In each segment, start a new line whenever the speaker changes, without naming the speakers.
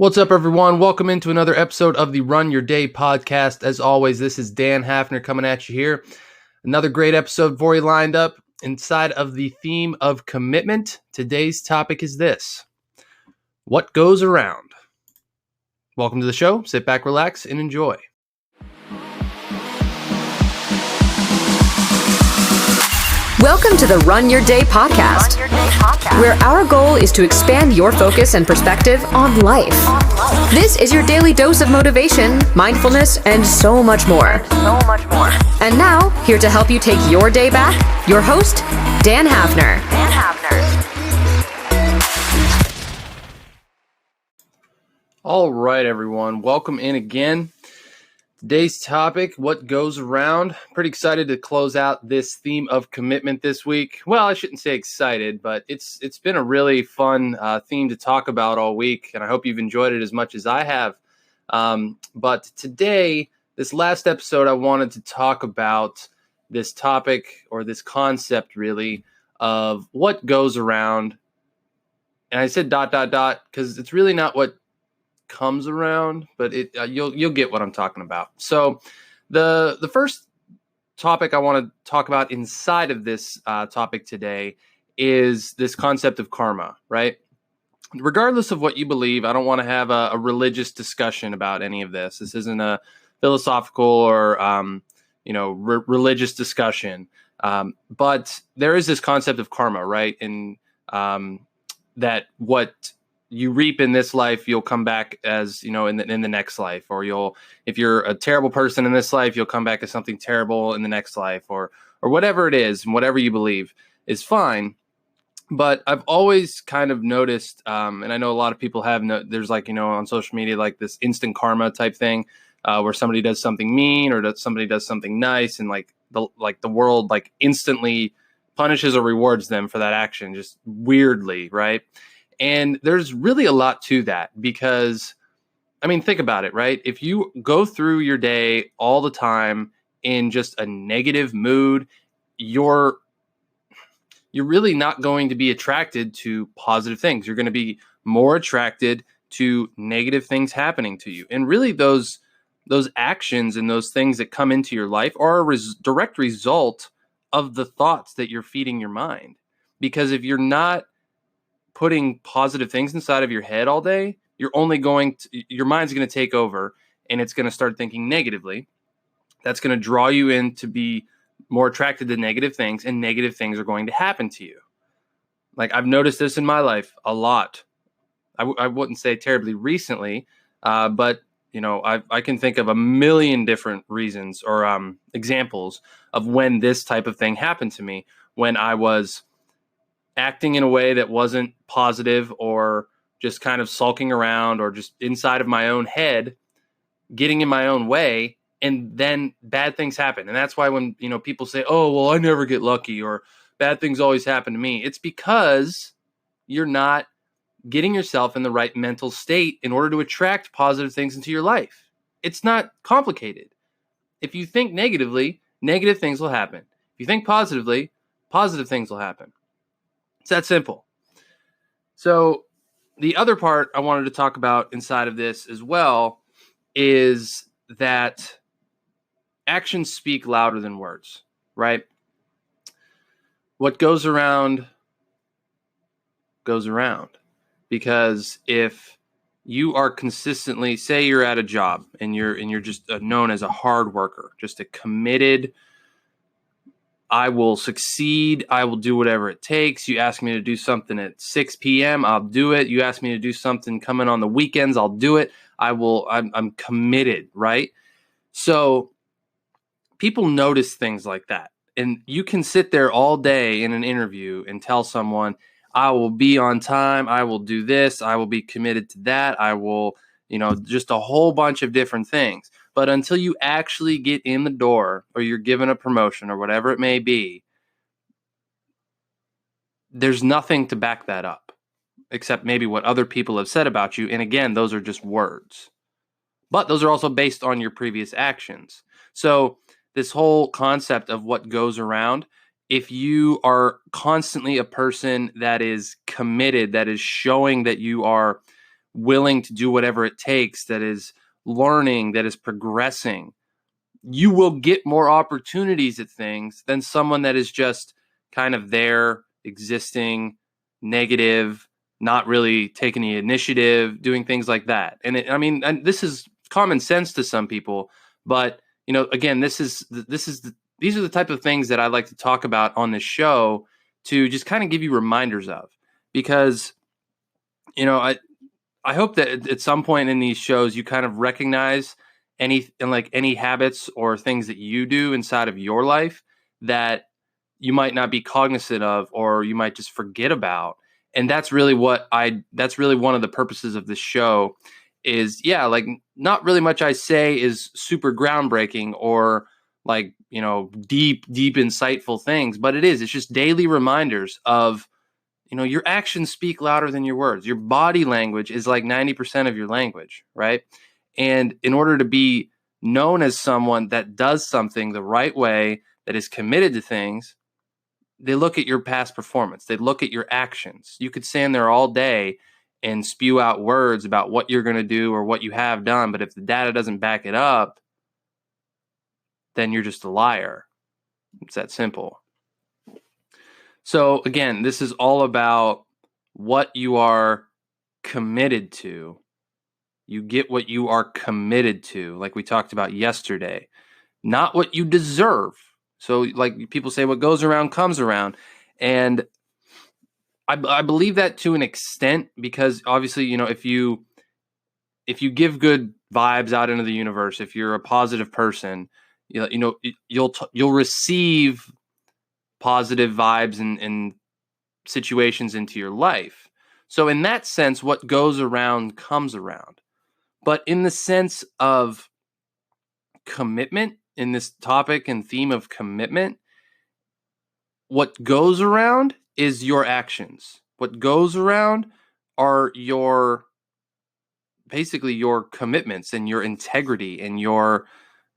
What's up, everyone? Welcome into another episode of the Run Your Day podcast. As always, this is Dan Hafner coming at you here. Another great episode for you lined up inside of the theme of commitment. Today's topic is this: what goes around? Welcome to the show. Sit back, relax, and enjoy.
Welcome to the Run Your Day podcast, where our goal is to expand your focus and perspective on life. This is your daily dose of motivation, mindfulness, and so much more. And now, here to help you take your day back, your host, Dan Hafner.
All right, everyone. Welcome in again. Today's topic, what goes around. Pretty excited to close out this theme of commitment this week. Well, I shouldn't say excited, but it's been a really fun theme to talk about all week, and I hope you've enjoyed it as much as I have. But today, this last episode, I wanted to talk about this topic, or this concept really, of what goes around. And I said ... because it's really not what comes around, but you'll get what I'm talking about. So the first topic I want to talk about inside of this topic today is this concept of karma, right? Regardless of what you believe, I don't want to have a religious discussion about any of this. This isn't a philosophical or religious discussion, but there is this concept of karma, right? And that what you reap in this life, you'll come back as, in the next life, or if you're a terrible person in this life, you'll come back as something terrible in the next life, or whatever it is, and whatever you believe is fine. But I've always kind of noticed, and I know a lot of people have, there's on social media, like this instant karma type thing, where somebody does something mean or somebody does something nice, and the world instantly punishes or rewards them for that action, just weirdly, right? And there's really a lot to that because, think about it, right? If you go through your day all the time in just a negative mood, you're really not going to be attracted to positive things. You're going to be more attracted to negative things happening to you. And really those actions and those things that come into your life are a direct result of the thoughts that you're feeding your mind. Because if you're not putting positive things inside of your head all day, your mind's going to take over and it's going to start thinking negatively. That's going to draw you in to be more attracted to negative things, and negative things are going to happen to you. I've noticed this in my life a lot. I wouldn't say terribly recently, but I can think of a million different reasons or examples of when this type of thing happened to me, when I was acting in a way that wasn't positive, or just kind of sulking around, or just inside of my own head, getting in my own way, and then bad things happen. And that's why when, people say, oh, well, I never get lucky, or bad things always happen to me, it's because you're not getting yourself in the right mental state in order to attract positive things into your life. It's not complicated. If you think negatively, negative things will happen. If you think positively, positive things will happen. It's that simple. So the other part I wanted to talk about inside of this as well is that actions speak louder than words, right? What goes around goes around. Because if you are consistently, say you're at a job and you're just known as a hard worker, just a committed, I will succeed, I will do whatever it takes. You ask me to do something at 6 p.m., I'll do it. You ask me to do something coming on the weekends, I'll do it. I'm committed, right? So people notice things like that. And you can sit there all day in an interview and tell someone, I will be on time, I will do this, I will be committed to that, I will, just a whole bunch of different things. But until you actually get in the door, or you're given a promotion, or whatever it may be, there's nothing to back that up, except maybe what other people have said about you. And again, those are just words. But those are also based on your previous actions. So this whole concept of what goes around, if you are constantly a person that is committed, that is showing that you are willing to do whatever it takes, that is learning, that is progressing, you will get more opportunities at things than someone that is just kind of there, existing, negative, not really taking the initiative, doing things like that. And this is common sense to some people, but again, these are the type of things that I like to talk about on this show to just kind of give you reminders of, because I hope that at some point in these shows you kind of recognize any habits or things that you do inside of your life that you might not be cognizant of, or you might just forget about. And that's really one of the purposes of this show is, like, not really much I say is super groundbreaking or like, deep insightful things, but it's just daily reminders of, your actions speak louder than your words. Your body language is like 90% of your language, right? And in order to be known as someone that does something the right way, that is committed to things, they look at your past performance. They look at your actions. You could stand there all day and spew out words about what you're going to do or what you have done, but if the data doesn't back it up, then you're just a liar. It's that simple. So again, this is all about what you are committed to. You get what you are committed to, like we talked about yesterday, not what you deserve. So like people say, what goes around comes around. And I believe that to an extent, because obviously, if you give good vibes out into the universe, if you're a positive person, you'll receive positive vibes and situations into your life. So in that sense, what goes around comes around. But in the sense of commitment, in this topic and theme of commitment, what goes around is your actions. What goes around are basically your commitments and your integrity and your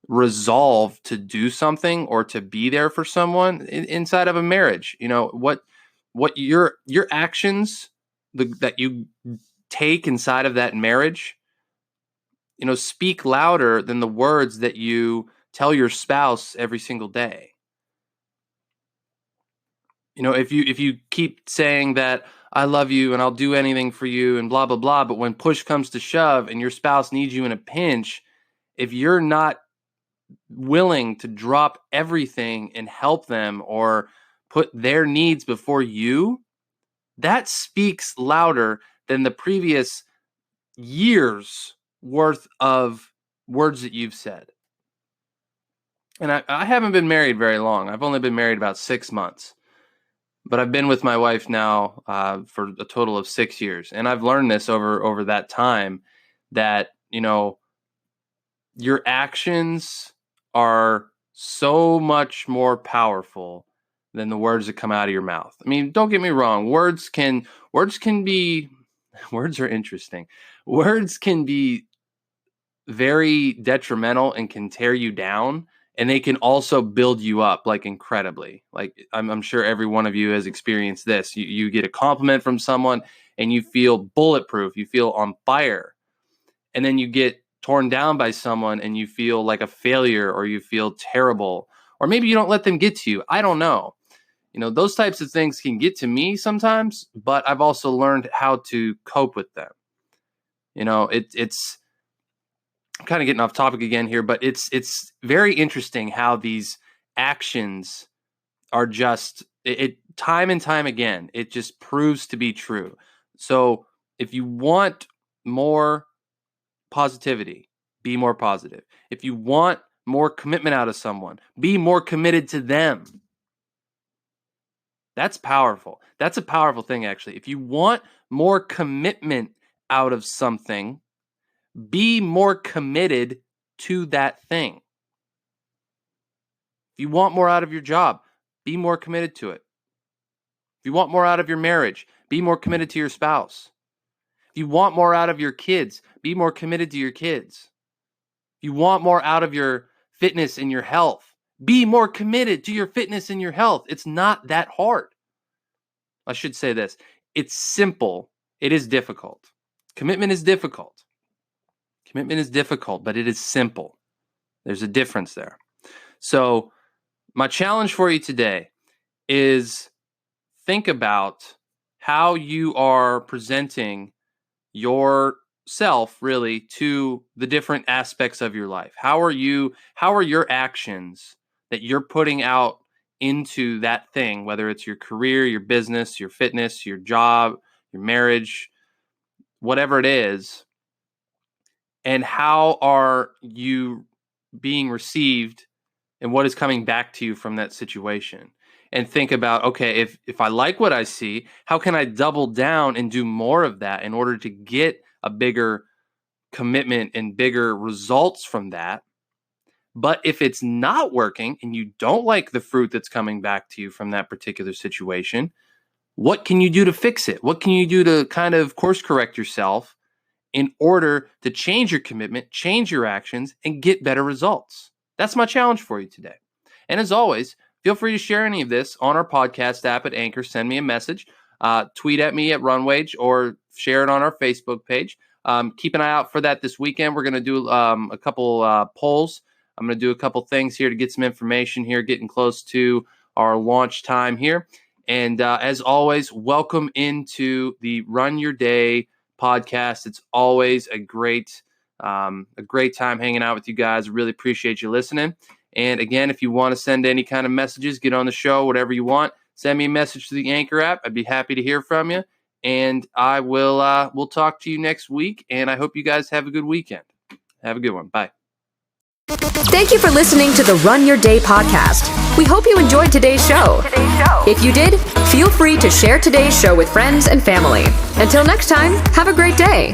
resolve to do something or to be there for someone inside of a marriage. What your actions that you take inside of that marriage, speak louder than the words that you tell your spouse every single day. If you keep saying that I love you and I'll do anything for you and blah, blah, blah, but when push comes to shove and your spouse needs you in a pinch, if you're not willing to drop everything and help them or put their needs before you, that speaks louder than the previous years worth of words that you've said. And I haven't been married very long. I've only been married about 6 months. But I've been with my wife now for a total of 6 years. And I've learned this over that time, that, your actions are so much more powerful than the words that come out of your mouth. I mean, don't get me wrong. Words are interesting. Words can be very detrimental and can tear you down. And they can also build you up, like, incredibly. Like, I'm sure every one of you has experienced this. You get a compliment from someone and you feel bulletproof. You feel on fire. And then you get torn down by someone and you feel like a failure, or you feel terrible. Or maybe you don't let them get to you. I don't know. Those types of things can get to me sometimes, but I've also learned how to cope with them. It's I'm kind of getting off topic again here, but it's very interesting how these actions are just time and time again. It just proves to be true. So if you want more positivity, be more positive. If you want more commitment out of someone, be more committed to them. That's powerful. That's a powerful thing, actually. If you want more commitment out of something, be more committed to that thing. If you want more out of your job, be more committed to it. If you want more out of your marriage, be more committed to your spouse. If you want more out of your kids, be more committed to your kids. If you want more out of your fitness and your health, be more committed to your fitness and your health. It's not that hard. I should say this. It's simple. It is difficult. Commitment is difficult. Commitment is difficult, but it is simple. There's a difference there. So my challenge for you today is think about how you are presenting yourself really to the different aspects of your life. How are your actions that you're putting out into that thing, whether it's your career, your business, your fitness, your job, your marriage, whatever it is, and how are you being received and what is coming back to you from that situation? And think about, okay, if I like what I see, how can I double down and do more of that in order to get a bigger commitment and bigger results from that? But if it's not working and you don't like the fruit that's coming back to you from that particular situation, what can you do to fix it? What can you do to kind of course correct yourself in order to change your commitment, change your actions, and get better results? That's my challenge for you today. And as always, feel free to share any of this on our podcast app at Anchor. Send me a message, tweet at me at Runwage, or share it on our Facebook page. Keep an eye out for that this weekend. We're going to do a couple polls. I'm going to do a couple things here to get some information here, getting close to our launch time here. And as always, welcome into the Run Your Day podcast. It's always a great time hanging out with you guys. I really appreciate you listening. And again, if you want to send any kind of messages, get on the show, whatever you want, send me a message to the Anchor app. I'd be happy to hear from you. And I will we'll talk to you next week. And I hope you guys have a good weekend. Have a good one. Bye.
Thank you for listening to the Run Your Day podcast. We hope you enjoyed today's show. If you did, feel free to share today's show with friends and family. Until next time, have a great day.